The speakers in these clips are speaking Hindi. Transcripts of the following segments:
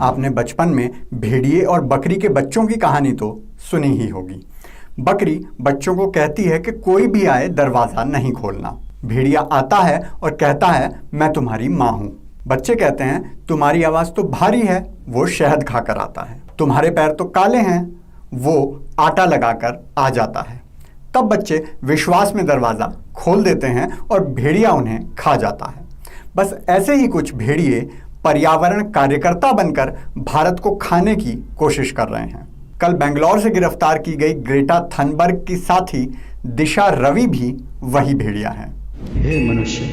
आपने बचपन में भेड़िए और बकरी के बच्चों की कहानी तो सुनी ही होगी। बकरी बच्चों को कहती है कि कोई भी आए दरवाज़ा नहीं खोलना। भेड़िया आता है और कहता है मैं तुम्हारी माँ हूँ। बच्चे कहते हैं तुम्हारी आवाज़ तो भारी है, वो शहद खाकर आता है। तुम्हारे पैर तो काले हैं, वो आटा लगाकर आ जाता है। तब बच्चे विश्वास में दरवाज़ा खोल देते हैं और भेड़िया उन्हें खा जाता है। बस ऐसे ही कुछ भेड़िए पर्यावरण कार्यकर्ता बनकर भारत को खाने की कोशिश कर रहे हैं। कल बेंगलौर से गिरफ्तार की गई ग्रेटा थनबर्ग की साथी दिशा रवि भी वही भेड़िया है। हे मनुष्य,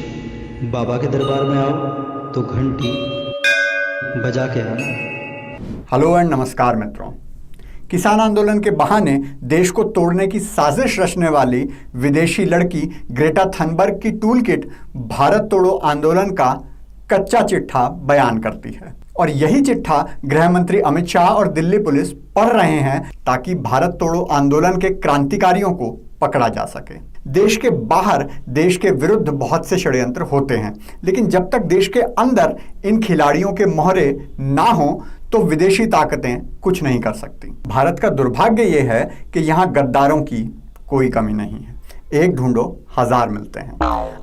बाबा के दरबार में आओ तो घंटी बजा के आना। हेलो एंड नमस्कार मित्रों। किसान आंदोलन के बहाने देश को तोड़ने की साजिश रचने वाली विदेशी लड़की ग्रेटा थनबर्ग की टूलकिट भारत तोड़ो आंदोलन का कच्चा चिट्ठा बयान करती है और यही चिट्ठा गृह मंत्री अमित शाह और दिल्ली पुलिस पढ़ रहे हैं ताकि भारत तोड़ो आंदोलन के क्रांतिकारियों को पकड़ा जा सके। देश के बाहर देश के विरुद्ध बहुत से षड्यंत्र होते हैं, लेकिन जब तक देश के अंदर इन खिलाड़ियों के मोहरे ना हो तो विदेशी ताकतें कुछ नहीं कर सकती। भारत का दुर्भाग्य यह है कि यहाँ गद्दारों की कोई कमी नहीं है। एक ढूंढो हजार मिलते हैं।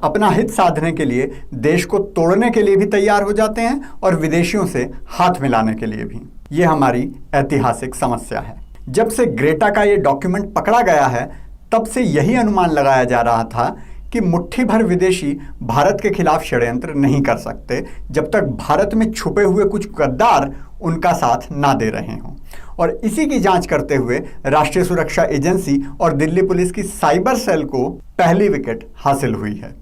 अपना हित साधने के लिए देश को तोड़ने के लिए भी तैयार हो जाते हैं और विदेशियों से हाथ मिलाने के लिए भी। ये हमारी ऐतिहासिक समस्या है। जब से ग्रेटा का ये डॉक्यूमेंट पकड़ा गया है तब से यही अनुमान लगाया जा रहा था कि मुट्ठी भर विदेशी भारत के खिलाफ षड्यंत्र नहीं कर सकते जब तक भारत में छुपे हुए कुछ गद्दार उनका साथ ना दे रहे हों। और इसी की जांच करते हुए राष्ट्रीय सुरक्षा एजेंसी और दिल्ली पुलिस की साइबर सेल को पहली विकेट हासिल हुई है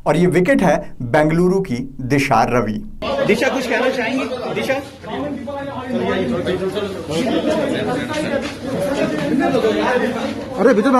और ये विकेट है बेंगलुरु की दिशा रवि। दिशा कुछ कहना चाहेंगी? दिशा अरे बिजल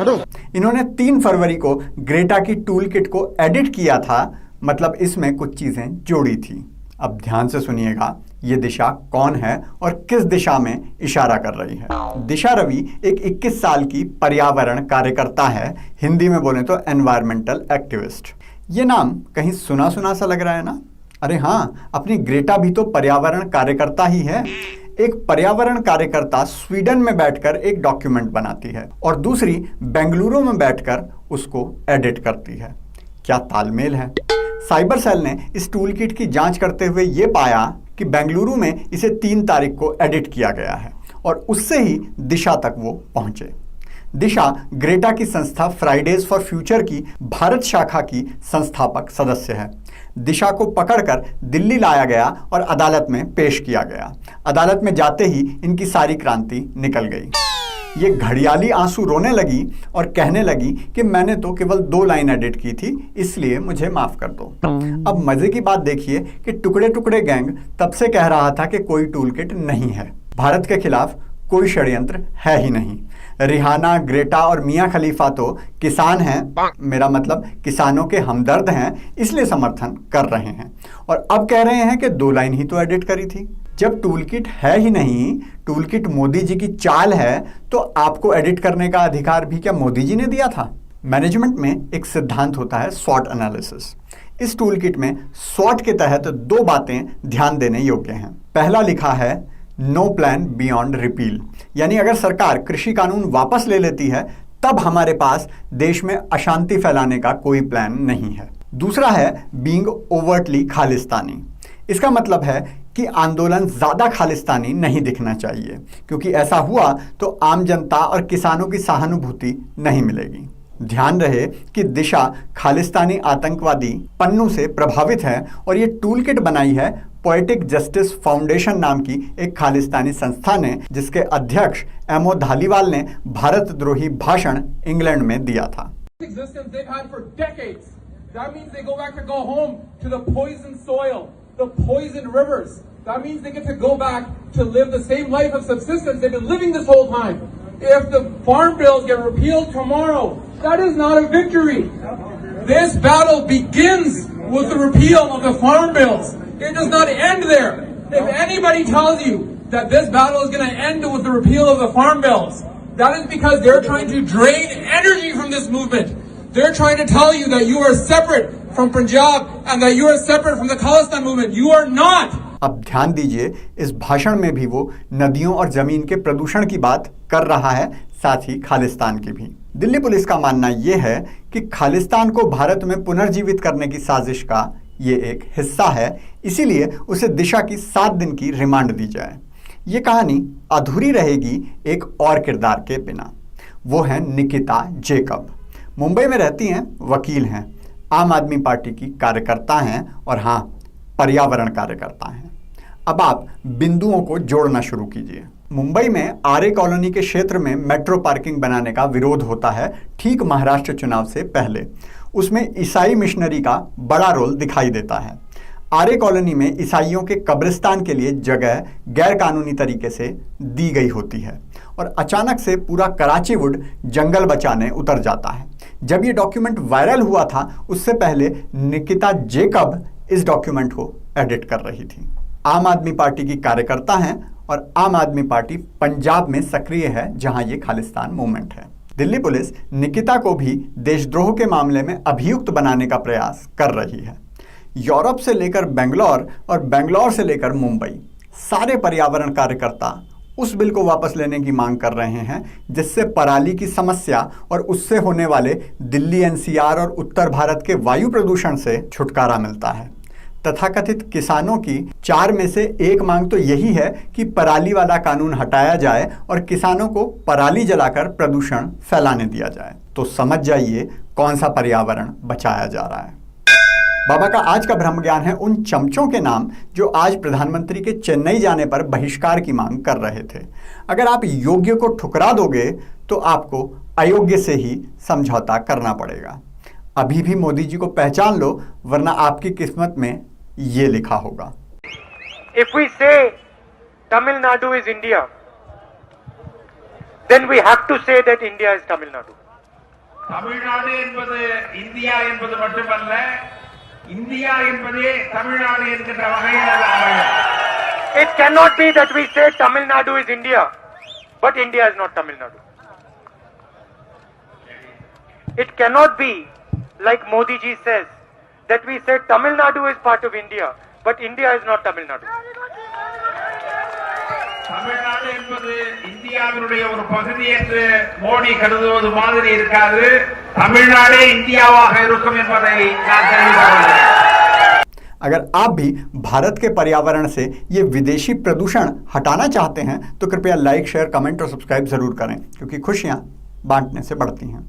हटो। इन्होंने 3 फरवरी को ग्रेटा की टूलकिट को एडिट किया था, मतलब इसमें कुछ चीजें जोड़ी थी। अब ध्यान से सुनिएगा, ये दिशा कौन है और किस दिशा में इशारा कर रही है। दिशा रवि एक 21 साल की पर्यावरण कार्यकर्ता है, हिंदी में बोले तो एनवायरमेंटल एक्टिविस्ट। ये नाम कहीं सुना सुना सा लग रहा है ना? अरे हाँ, अपनी ग्रेटा भी तो पर्यावरण कार्यकर्ता ही है। एक पर्यावरण कार्यकर्ता स्वीडन में बैठकर एक डॉक्यूमेंट बनाती है और दूसरी बेंगलुरु में बैठकर उसको एडिट करती है। क्या तालमेल है? साइबर सेल ने इस टूलकिट की जांच करते हुए ये पाया कि बेंगलुरु में इसे 3 तारीख को एडिट किया गया है और उससे ही दिशा तक वो पहुंचे। दिशा ग्रेटा की संस्था फ्राइडेज फॉर फ्यूचर की भारत शाखा की संस्थापक सदस्य है। दिशा को पकड़कर दिल्ली लाया गया और अदालत में पेश किया गया। अदालत में जाते ही इनकी सारी क्रांति निकल गई। ये घड़ियाली आंसू रोने लगी और कहने लगी कि मैंने तो केवल 2 लाइन एडिट की थी, इसलिए मुझे माफ कर दो। अब मजे की बात देखिए कि टुकड़े टुकड़े गैंग तब से कह रहा था कि कोई टूलकिट नहीं है, भारत के खिलाफ कोई षड्यंत्र है ही नहीं। रिहाना, ग्रेटा और मियां खलीफा तो किसान हैं, मेरा मतलब किसानों के हमदर्द हैं, इसलिए समर्थन कर रहे हैं और अब कह रहे हैं कि 2 लाइन ही तो एडिट करी थी। जब टूलकिट है ही नहीं, टूलकिट मोदी जी की चाल है, तो आपको एडिट करने का अधिकार भी क्या मोदी जी ने दिया था? मैनेजमेंट में एक सिद्धांत होता है स्वॉट एनालिसिस। इस टूलकिट में स्वॉट के तहत 2 बातें ध्यान देने योग्य हैं। पहला लिखा है नो प्लान बियॉन्ड रिपील, यानी अगर सरकार कृषि कानून वापस ले लेती है तब हमारे पास देश में अशांति फैलाने का कोई प्लान नहीं है। दूसरा है बीइंग ओवरटली खालिस्तानी। इसका मतलब है कि आंदोलन ज्यादा खालिस्तानी नहीं दिखना चाहिए, क्योंकि ऐसा हुआ तो आम जनता और किसानों की सहानुभूति नहीं मिलेगी। ध्यान रहे कि दिशा खालिस्तानी आतंकवादी पन्नू से प्रभावित है और ये टूलकिट बनाई है पोएटिक जस्टिस फाउंडेशन नाम की एक खालिस्तानी संस्था ने, जिसके अध्यक्ष एमओ धालीवाल ने भारत द्रोही भाषण इंग्लैंड में दिया था। The poisoned rivers. That means they get to go back to live the same life of subsistence they've been living this whole time. If the farm bills get repealed tomorrow, that is not a victory. This battle begins with the repeal of the farm bills. It does not end there. If anybody tells you that this battle is going to end with the repeal of the farm bills, that is because they're trying to drain energy from this movement. They're trying to tell you that you are separate from Punjab and that you are separate from the Khalistan movement. You are not. अब ध्यान दीजिए, इस भाषण में भी वो नदियों और जमीन के प्रदूषण की बात कर रहा है, साथ ही खालिस्तान की भी। दिल्ली पुलिस का मानना यह है कि खालिस्तान को भारत में पुनर्जीवित करने की साजिश का ये एक हिस्सा है, इसीलिए उसे दिशा की 7 दिन की रिमांड दी जाए। ये कहानी अधूरी रहेगी एक और किरदार के बिना। वो है निकिता जेकब। मुंबई में रहती हैं, वकील हैं, आम आदमी पार्टी की कार्यकर्ता हैं और हाँ, पर्यावरण कार्यकर्ता हैं। अब आप बिंदुओं को जोड़ना शुरू कीजिए। मुंबई में आर्य कॉलोनी के क्षेत्र में मेट्रो पार्किंग बनाने का विरोध होता है ठीक महाराष्ट्र चुनाव से पहले। उसमें ईसाई मिशनरी का बड़ा रोल दिखाई देता है। आर्य कॉलोनी में ईसाइयों के कब्रिस्तान के लिए जगह गैरकानूनी तरीके से दी गई होती है और अचानक से पूरा कराची वुड जंगल बचाने उतर जाता है। जब ये डॉक्यूमेंट वायरल हुआ था, उससे पहले निकिता जेकब इस डॉक्यूमेंट को एडिट कर रही थी। आम आदमी पार्टी की कार्यकर्ता हैं और आम आदमी पार्टी पंजाब में सक्रिय है, जहां ये खालिस्तान मूवमेंट है। दिल्ली पुलिस निकिता को भी देशद्रोह के मामले में अभियुक्त बनाने का प्रयास कर रही है। यूरोप से लेकर बेंगलोर और बेंगलोर से लेकर मुंबई, सारे पर्यावरण कार्यकर्ता उस बिल को वापस लेने की मांग कर रहे हैं जिससे पराली की समस्या और उससे होने वाले दिल्ली एनसीआर और उत्तर भारत के वायु प्रदूषण से छुटकारा मिलता है। तथाकथित किसानों की 4 में से 1 मांग तो यही है कि पराली वाला कानून हटाया जाए और किसानों को पराली जलाकर प्रदूषण फैलाने दिया जाए। तो समझ जाइए कौन सा पर्यावरण बचाया जा रहा है। बाबा का आज का ब्रह्म ज्ञान है उन चमचों के नाम जो आज प्रधानमंत्री के चेन्नई जाने पर बहिष्कार की मांग कर रहे थे। अगर आप योग्य को ठुकरा दोगे तो आपको अयोग्य से ही समझौता करना पड़ेगा। अभी भी मोदी जी को पहचान लो, वरना आपकी किस्मत में ये लिखा होगा। If we say Tamil Nadu is India, then we have to say that India is Tamil Nadu. Tamil Nadu என்பது இந்தியா என்பது மட்டுமல்ல, இந்தியா என்பதே தமிழ்நாடு என்கின்ற வகையில் அது அமையும். It cannot be that we say Tamil Nadu is India, but India is not Tamil Nadu. It cannot be like Modi ji says that we say Tamil Nadu is part of India, but India is not Tamil Nadu. Tamil Nadu என்பது இந்தியாவினுடைய ஒரு பகுதி என்று மோடி கருதுவது மாதிரி இருக்காது. தமிழ்நாடே இந்தியாவாக இருக்கும் என்பதை நான் தெரிவித்துள்ளேன்। अगर आप भी भारत के पर्यावरण से ये विदेशी प्रदूषण हटाना चाहते हैं तो कृपया लाइक, शेयर, कमेंट और सब्सक्राइब जरूर करें, क्योंकि खुशियां बांटने से बढ़ती हैं।